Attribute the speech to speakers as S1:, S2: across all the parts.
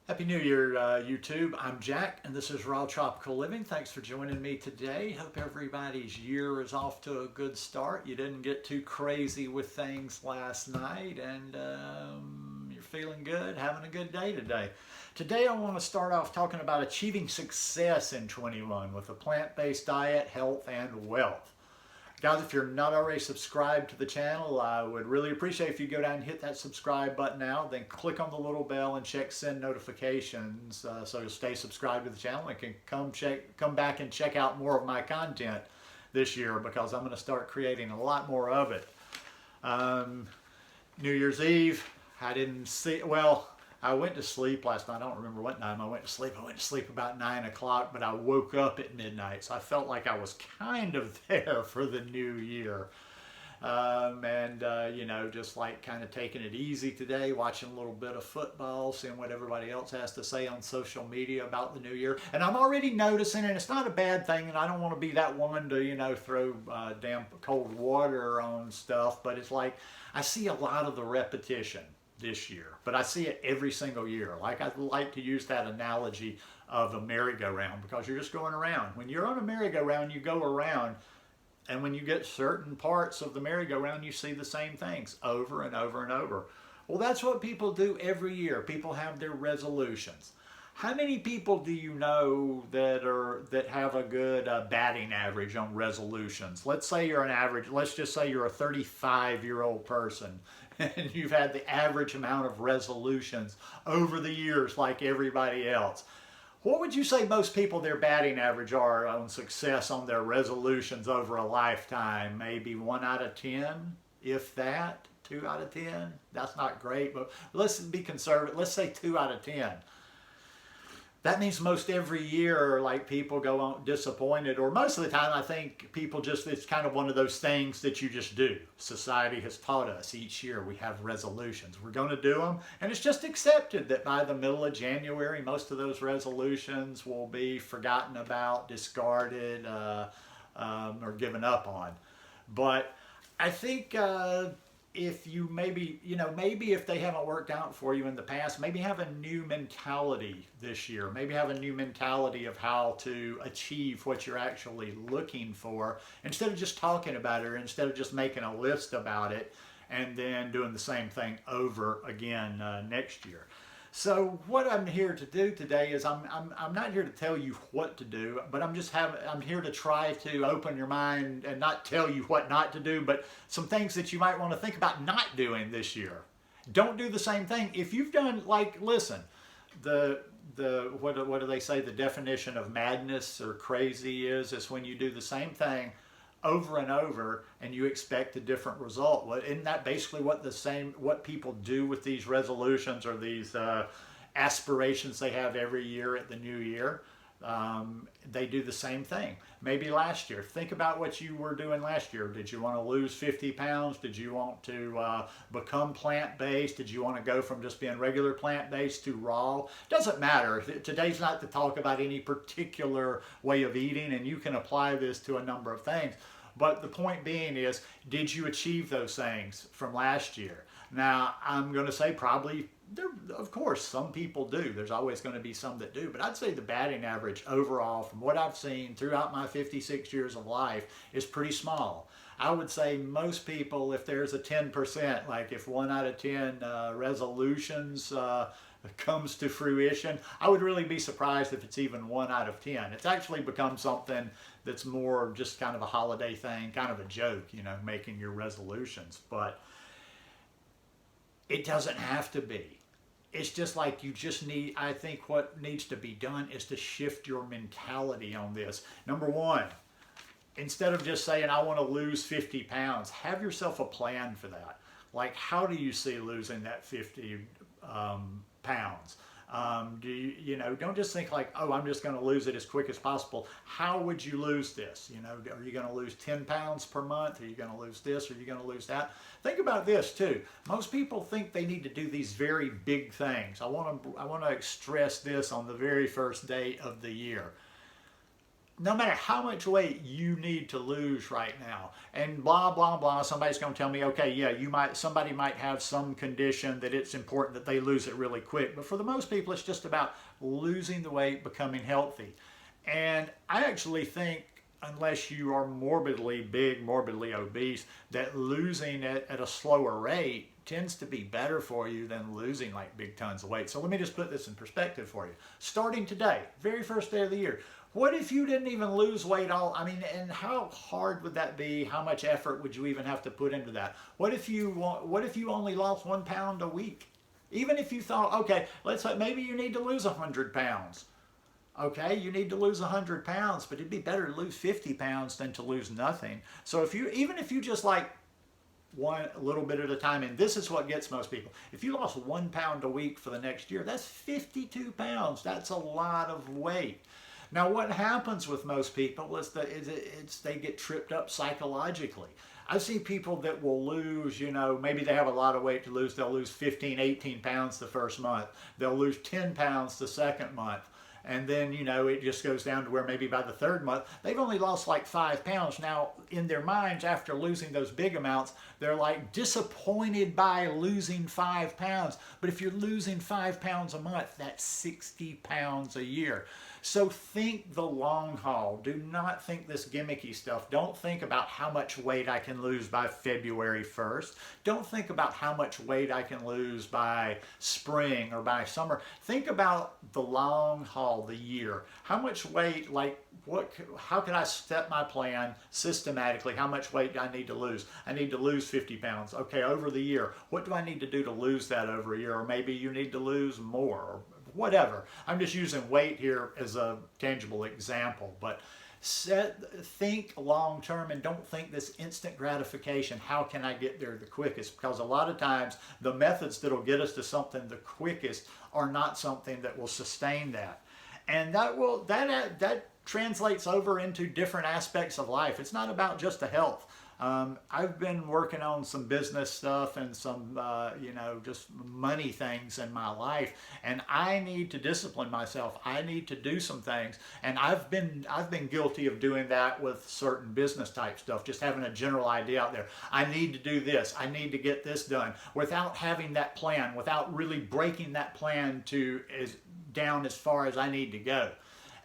S1: Happy New Year, YouTube. I'm Jack, and this is Raw Tropical Living. Thanks for joining me today. Hope everybody's year is off to a good start. You didn't get too crazy with things last night, and you're feeling good, having a good day today. Today, I want to start off talking about achieving success in 21 with a plant-based diet, health, and wealth. Guys, if you're not already subscribed to the channel, I would really appreciate if you go down and hit that subscribe button now, then click on the little bell and check send notifications so you'll stay subscribed to the channel and can come back and check out more of my content this year because I'm going to start creating a lot more of it. New Year's Eve, I didn't see, well, I went to sleep last night. I don't remember what time I went to sleep. I went to sleep about 9 o'clock, but I woke up at midnight. So I felt like I was kind of there for the new year. Just like kind of taking it easy today, watching a little bit of football, seeing what everybody else has to say on social media about the new year. And I'm already noticing, and it's not a bad thing, and I don't want to be that one to, throw damp cold water on stuff, but it's like I see a lot of the repetition this year, but I see it every single year. Like I like to use that analogy of a merry-go-round because you're just going around. When you're on a merry-go-round, you go around, and when you get certain parts of the merry-go-round, you see the same things over and over and over. Well, that's what people do every year. People have their resolutions. How many people do you know that have a good batting average on resolutions? Let's say you're an average, let's just say you're a 35-year-old person and you've had the average amount of resolutions over the years like everybody else. What would you say most people their batting average are on success on their resolutions over a lifetime? Maybe 1 out of 10, if that, 2 out of 10? That's not great, but let's be conservative. Let's say 2 out of 10. That means most every year, like people go on disappointed, or most of the time I think people just, it's kind of one of those things that you just do. Society has taught us each year we have resolutions. We're going to do them, and it's just accepted that by the middle of January, most of those resolutions will be forgotten about, discarded, or given up on. But I think if you maybe if they haven't worked out for you in the past, maybe have a new mentality this year. Maybe have a new mentality of how to achieve what you're actually looking for instead of just talking about it or instead of just making a list about it and then doing the same thing over again next year. So what I'm here to do today is I'm not here to tell you what to do, but I'm here to try to open your mind and not tell you what not to do, but some things that you might want to think about not doing this year. Don't do the same thing. If you've done, like, listen, what do they say? The definition of madness or crazy is when you do the same thing over and over and you expect a different result. Well, isn't that basically what people do with these resolutions or these aspirations they have every year at the new year? They do the same thing. Maybe last year, think about what you were doing last year. Did you want to lose 50 pounds? Did you want to become plant-based? Did you want to go from just being regular plant-based to raw? Doesn't matter. Today's not to talk about any particular way of eating, and you can apply this to a number of things. But the point being is, did you achieve those things from last year? Now, I'm going to say probably, of course, some people do. There's always going to be some that do. But I'd say the batting average overall, from what I've seen throughout my 56 years of life, is pretty small. I would say most people, if there's a 10%, like if 1 out of 10 resolutions comes to fruition, I would really be surprised if it's even 1 out of 10. It's actually become something that's more just kind of a holiday thing, kind of a joke, making your resolutions. But it doesn't have to be. It's just like I think what needs to be done is to shift your mentality on this. Number one, instead of just saying, I want to lose 50 pounds, have yourself a plan for that. Like, how do you see losing that 50 pounds? Don't just think like, oh, I'm just going to lose it as quick as possible. How would you lose this? Are you going to lose 10 pounds per month? Are you going to lose this? Are you going to lose that? Think about this too. Most people think they need to do these very big things. I want to stress this on the very first day of the year. no matter how much weight you need to lose right now, and blah blah blah, somebody's going to tell me, okay, yeah, somebody might have some condition that it's important that they lose it really quick, but for the most people it's just about losing the weight, becoming healthy. And I actually think, unless you are morbidly big, morbidly obese, that losing it at a slower rate tends to be better for you than losing like big tons of weight. So let me just put this in perspective for you. Starting today, very first day of the year, what if you didn't even lose weight all? I mean, and how hard would that be? How much effort would you even have to put into that? What if you only lost 1 pound a week? Even if you thought, okay, let's say maybe you need to lose 100 pounds. Okay, you need to lose 100 pounds, but it'd be better to lose 50 pounds than to lose nothing. So even if you just like one a little bit at a time, and this is what gets most people. If you lost 1 pound a week for the next year, that's 52 pounds. That's a lot of weight. Now, what happens with most people is they get tripped up psychologically. I see people that will lose, maybe they have a lot of weight to lose. They'll lose 15, 18 pounds the first month. They'll lose 10 pounds the second month. And then, it just goes down to where maybe by the third month, they've only lost like 5 pounds. Now, in their minds, after losing those big amounts, they're like disappointed by losing 5 pounds. But if you're losing 5 pounds a month, that's 60 pounds a year. So think the long haul. Do not think this gimmicky stuff. Don't think about how much weight I can lose by February 1st. Don't think about how much weight I can lose by spring or by summer. Think about the long haul, the year. How much weight, how can I set my plan systematically? How much weight do I need to lose? I need to lose 50 pounds. Okay, over the year, what do I need to do to lose that over a year? Or maybe you need to lose more, or whatever. I'm just using weight here as a tangible example, but think long term and don't think this instant gratification. How can I get there the quickest? Because a lot of times the methods that'll get us to something the quickest are not something that will sustain that. And that translates over into different aspects of life. It's not about just the health. I've been working on some business stuff and some, just money things in my life, and I need to discipline myself. I need to do some things, and I've been guilty of doing that with certain business type stuff, just having a general idea out there. I need to do this. I need to get this done without having that plan, without really breaking that plan down as far as I need to go.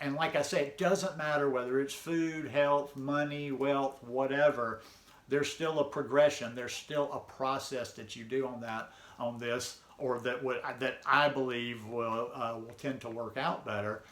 S1: And like I said, it doesn't matter whether it's food, health, money, wealth, whatever. There's still a progression. There's still a process that you do on this, or that I believe will tend to work out better.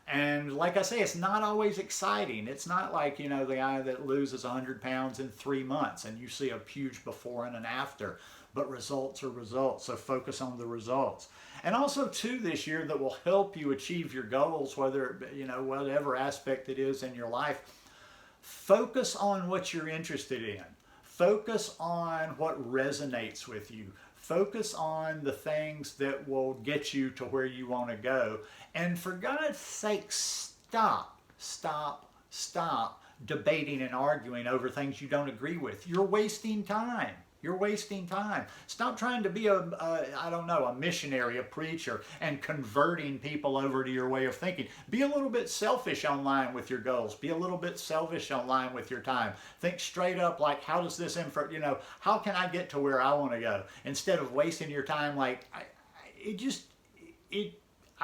S1: And like I say, it's not always exciting. It's not like, the guy that loses 100 pounds in 3 months and you see a huge before and an after. But results are results, so focus on the results. And also, too, this year that will help you achieve your goals, whether, whatever aspect it is in your life, focus on what you're interested in. Focus on what resonates with you. Focus on the things that will get you to where you want to go. And for God's sake, stop debating and arguing over things you don't agree with. You're wasting time. You're wasting time. Stop trying to be a missionary, a preacher, and converting people over to your way of thinking. Be a little bit selfish online with your goals. Be a little bit selfish online with your time. Think straight up, like, how does this how can I get to where I want to go? Instead of wasting your time like,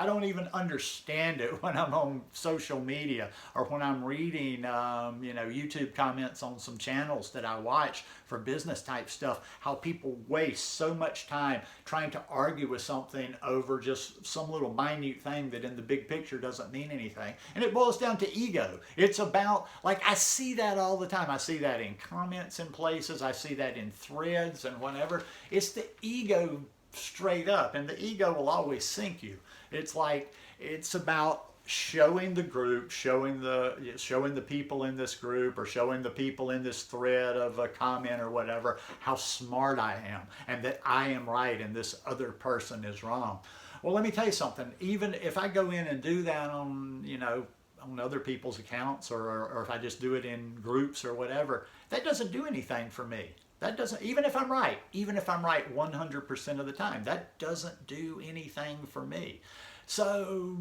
S1: I don't even understand it when I'm on social media or when I'm reading, YouTube comments on some channels that I watch for business type stuff, how people waste so much time trying to argue with something over just some little minute thing that in the big picture doesn't mean anything. And it boils down to ego. It's about, I see that all the time. I see that in comments in places. I see that in threads and whatever. It's the ego straight up, and the ego will always sink you. It's about showing the group, showing the people in this group, or showing the people in this thread of a comment or whatever, how smart I am and that I am right and this other person is wrong. Well, let me tell you something. Even if I go in and do that on other people's accounts, or if I just do it in groups or whatever, that doesn't do anything for me. That doesn't, even if I'm right 100% of the time, that doesn't do anything for me. So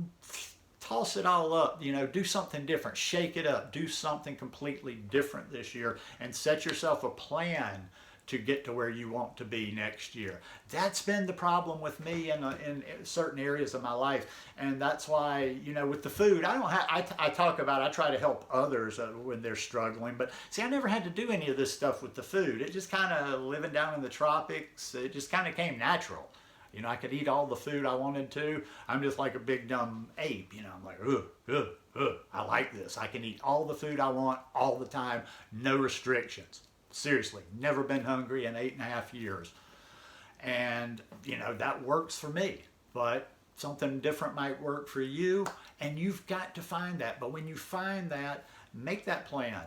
S1: toss it all up, do something different, shake it up, do something completely different this year, and set yourself a plan to get to where you want to be next year. That's been the problem with me in certain areas of my life, and that's why, with the food, I talk about, I try to help others when they're struggling, but see, I never had to do any of this stuff with the food. It just kind of, living down in the tropics, it just kind of came natural. I could eat all the food I wanted to. I'm just like a big dumb ape. I'm like, I like this. I can eat all the food I want all the time, no restrictions. Seriously, never been hungry in 8.5 years. And, that works for me. But something different might work for you, and you've got to find that. But when you find that, make that plan.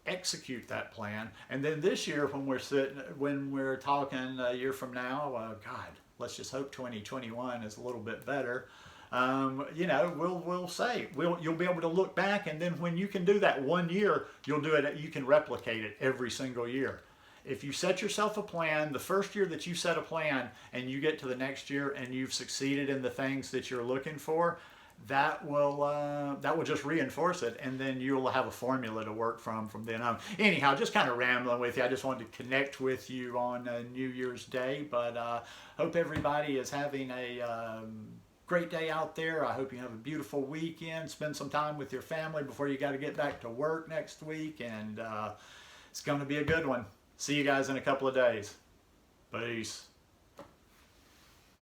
S1: Execute that plan. And then this year, when we're talking a year from now, God, let's just hope 2021 is a little bit better. You'll be able to look back, and then when you can do that one year, you'll do it. You can replicate it every single year. If you set yourself a plan, the first year that you set a plan, and you get to the next year and you've succeeded in the things that you're looking for, that will just reinforce it, and then you'll have a formula to work from then on. Anyhow, just kind of rambling with you. I just wanted to connect with you on New Year's Day, but hope everybody is having a great day out there. I hope you have a beautiful weekend. Spend some time with your family before you got to get back to work next week, and it's going to be a good one. See you guys in a couple of days. Peace.